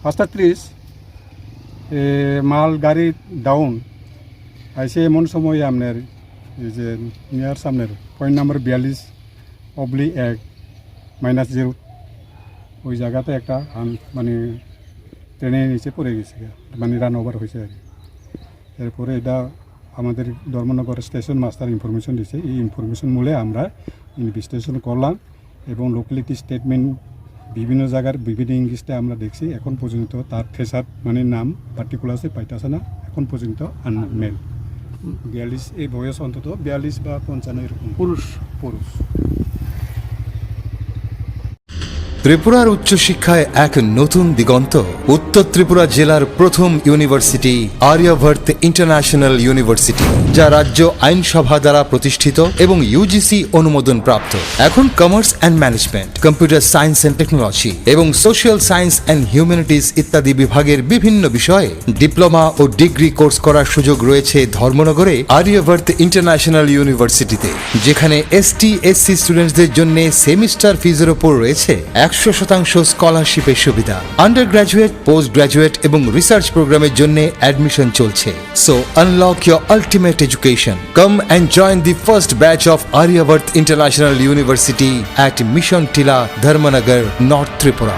পাঁচটা 30 মাল গাড়ি ডাউন আইসে এমন সময় আপনার এই যে নিয়ার সামনের পয়েন্ট নাম্বার 42/1-0 ওই জায়গাতে একটা মানে ট্রেনের নিচে পড়ে গেছে, মানে রান ওভার হয়েছে আর কি। এরপরে এটা আমাদের ধর্মনগর স্টেশন মাস্টার ইনফরমেশন দিয়েছে। এই ইনফরমেশন মূলে আমরা ইনভেস্টিগেশন করলাম এবং লোকালিটি স্টেটমেন্ট বিভিন্ন জায়গার বিভিন্ন ইংলিশে আমরা দেখছি। এখন পর্যন্ত তার ফেসার মানে নাম পার্টিকুলারসে পাইতেছে না, এখন পর্যন্ত আনমেল। 42 এই বয়স অন্তত 42 বা 55 এরকম পুরুষ। ত্রিপুরার উচ্চশিক্ষায় এক নতুন দিগন্ত। উত্তর ত্রিপুরা জেলার প্রথম ইউনিভার্সিটি আর্যভট্ট ইন্টারন্যাশনাল ইউনিভার্সিটি, যা রাজ্য আইনসভা দ্বারা প্রতিষ্ঠিত এবং ইউজিসি অনুমোদন প্রাপ্ত। এখন commerce and management, computer science and technology এবং সোশ্যাল সায়েন্স অ্যান্ড হিউম্যানিটিজ ইত্যাদি বিভাগের বিভিন্ন বিষয়ে ডিপ্লোমা ও ডিগ্রি কোর্স করার সুযোগ রয়েছে ধর্মনগরে আর্যভট্ট ইন্টারন্যাশনাল ইউনিভার্সিটিতে, যেখানে ST/SC স্টুডেন্টসদের জন্য সেমিস্টার ফিজের ওপর রয়েছে 100% স্কলারশিপের সুবিধা। আন্ডার গ্রাজুয়েট, পোস্ট গ্রাজুয়েট এবং রিসার্চ প্রোগ্রামের জন্য অ্যাডমিশন চলছে। So unlock your ultimate education. Come and join the first batch of Aryabhatta international university at Mission Tila, Dharmanagar, north Tripura.